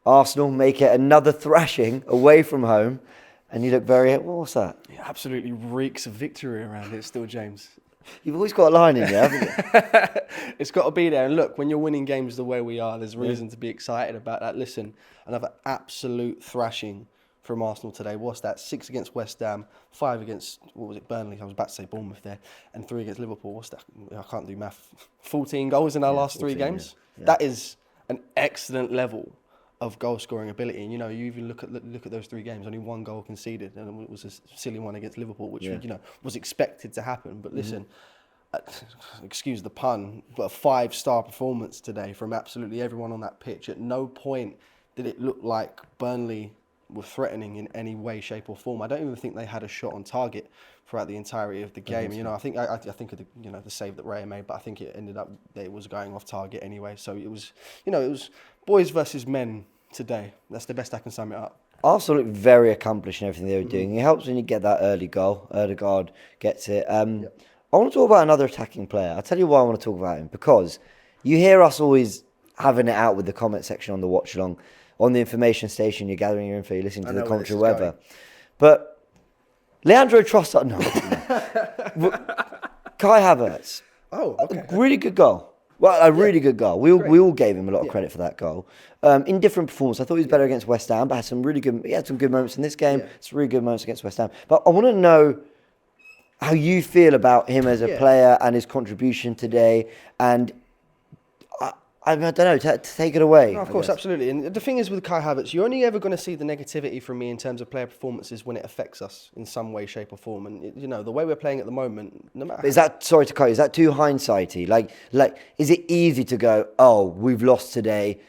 Arsenal make it another thrashing away from home, and you look very... What's that? It absolutely reeks of victory around it still, James. You've always got a line in there, haven't you? It's got to be there. And look, when you're winning games the way we are, there's reason to be excited about that. Listen, another absolute thrashing from Arsenal today. What's that? 6 against West Ham, 5 against, Burnley? I was about to say Bournemouth there. And 3 against Liverpool. What's that? I can't do math. 14 goals in our last 3 games. Yeah. That is an excellent level of goal scoring ability. And, you even look at those 3 games, only 1 goal conceded, and it was a silly one against Liverpool, which was expected to happen. But listen, excuse the pun, but a 5-star performance today from absolutely everyone on that pitch. At no point did it look like Burnley were threatening in any way, shape, or form. I don't even think they had a shot on target throughout the entirety of the game. I think of the save that Raya made, but I think it ended up that it was going off target anyway. So it was boys versus men today. That's the best I can sum it up. Arsenal looked very accomplished in everything they were doing. It helps when you get that early goal. Odegaard gets it. I want to talk about another attacking player. I'll tell you why I want to talk about him, because you hear us always having it out with the comment section on the watch along, on the information station, you're gathering your info, you're listening to the commentary, whatever. But Leandro Trossard, Kai Havertz. Oh, okay. Really good goal. Well, a really good goal. We all gave him a lot of credit for that goal. In different performances, I thought he was better against West Ham, but he had some good moments in this game. Some really good moments against West Ham. But I want to know how you feel about him as a player and his contribution today, and I don't know, to take it away. No, of course, absolutely. And the thing is with Kai Havertz, you're only ever going to see the negativity from me in terms of player performances when it affects us in some way, shape or form. And, the way we're playing at the moment, no matter... Is that too hindsighty? Like, is it easy to go, oh, we've lost today,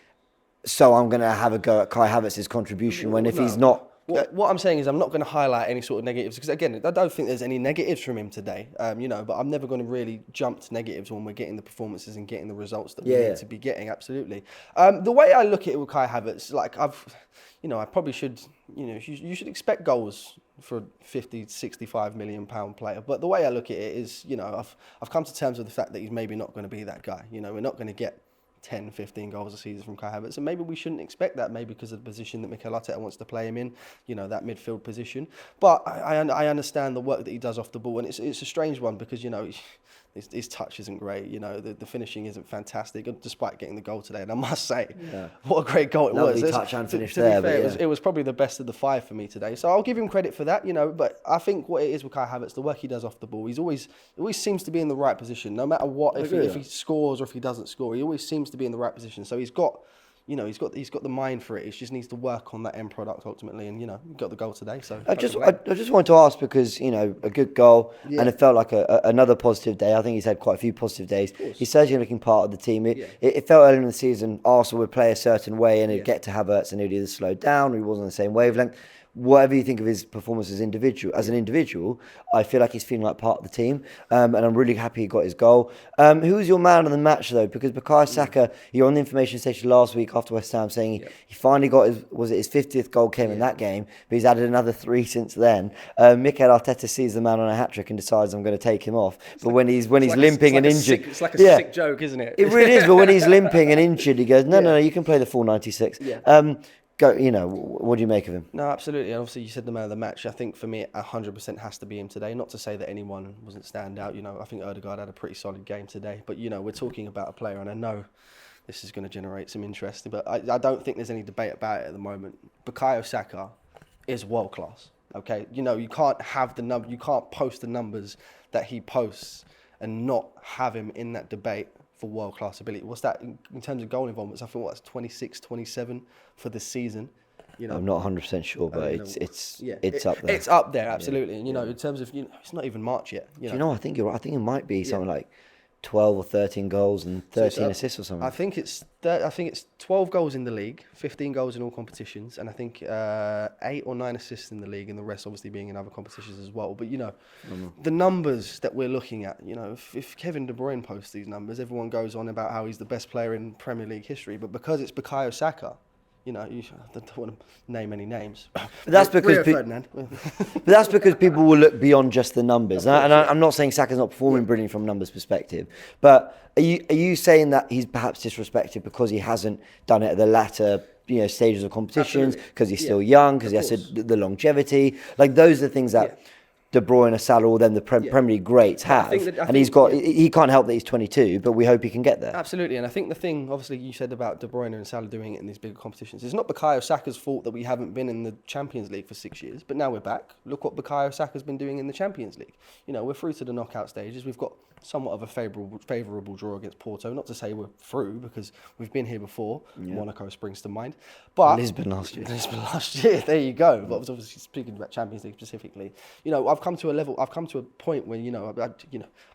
so I'm going to have a go at Kai Havertz's contribution he's not... What I'm saying is I'm not going to highlight any sort of negatives, because, again, I don't think there's any negatives from him today, but I'm never going to really jump to negatives when we're getting the performances and getting the results that we need to be getting, absolutely. The way I look at it with Kai Havertz, I probably should, you should expect goals for a 50, 65 million pound player. But the way I look at it is, I've come to terms with the fact that he's maybe not going to be that guy. We're not going to get 10, 15 goals a season from Kai Havertz, and maybe we shouldn't expect that, maybe because of the position that Mikel Arteta wants to play him in, that midfield position. But I understand the work that he does off the ball, and it's a strange one because his touch isn't great. The finishing isn't fantastic, despite getting the goal today. And I must say, what a great goal it was. Lovely touch and finish to there. Be fair, it was probably the best of the 5 for me today. So I'll give him credit for that. But I think what it is with Kai Havertz, the work he does off the ball, he always seems to be in the right position, no matter what. If he scores or if he doesn't score, he always seems to be in the right position. So he's got the mind for it. He just needs to work on that end product ultimately, and he got the goal today. So I just wanted to ask because a good goal, and it felt like another positive day. I think he's had quite a few positive days. He's certainly looking part of the team. It felt early in the season Arsenal would play a certain way, and it'd get to Havertz, and he'd either slow down or he wasn't on the same wavelength. Whatever you think of his performance as an individual, I feel like he's feeling like part of the team, and I'm really happy he got his goal. Who was your man of the match though? Because Bukayo Saka, you're on the information station last week after West Ham saying he finally got his 50th goal came in that game, but he's added another 3 since then. Mikel Arteta sees the man on a hat-trick and decides I'm going to take him off. But when he's limping and injured, it's like a sick joke, isn't it? It really is. But when he's limping and injured, he goes, no, you can play the full 96. What do you make of him? No, absolutely. And obviously, you said the man of the match. I think for me, it 100% has to be him today. Not to say that anyone wasn't stand out. I think Odegaard had a pretty solid game today. But, we're talking about a player, and I know this is going to generate some interest, but I don't think there's any debate about it at the moment. Bukayo Saka is world class. Okay, you can't have you can't post the numbers that he posts and not have him in that debate for world-class ability. What's that in terms of goal involvements? I think that's 26, 27 for this season. I'm not 100% sure, but it's up there. It's up there, absolutely. And in terms of it's not even March yet. Do you know? I think you're right. I think it might be something like 12 or 13 goals and 13 assists or something. I think it's 12 goals in the league, 15 goals in all competitions, and I think 8 or 9 assists in the league, and the rest obviously being in other competitions as well. But the numbers that we're looking at, if Kevin De Bruyne posts these numbers, everyone goes on about how he's the best player in Premier League history. But because it's Bukayo Saka, I don't want to name any names. But that's because but that's because people will look beyond just the numbers. I'm not saying Saka's not performing brilliantly from a numbers perspective, but are you saying that he's perhaps disrespected because he hasn't done it at the latter stages of competitions, because he's still young, because he has the longevity. Like, those are the things that De Bruyne, Salah, all them the Premier League greats have. He can't help that he's 22, but we hope he can get there. Absolutely, and I think the thing, obviously, you said about De Bruyne and Salah doing it in these bigger competitions, it's not Bukayo Saka's fault that we haven't been in the Champions League for 6 years, but now we're back. Look what Bukayo Saka's been doing in the Champions League. We're through to the knockout stages. We've got somewhat of a favourable draw against Porto. Not to say we're through, because we've been here before. Monaco springs to mind. But Lisbon last year. There you go. But I was obviously speaking about Champions League specifically. I've come to a point where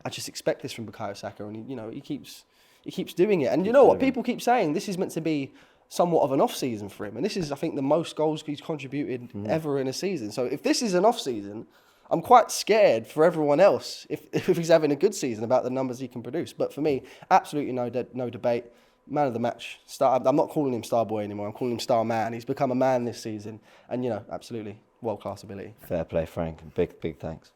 I just expect this from Bukayo Saka, and he keeps doing it. And you know what? People keep saying this is meant to be somewhat of an off season for him, and this is, I think, the most goals he's contributed ever in a season. So if this is an off season, I'm quite scared for everyone else if he's having a good season about the numbers he can produce. But for me, absolutely no debate. Man of the match. Star. I'm not calling him star boy anymore. I'm calling him star man. He's become a man this season, and absolutely world class ability. Fair play, Frank. Big thanks.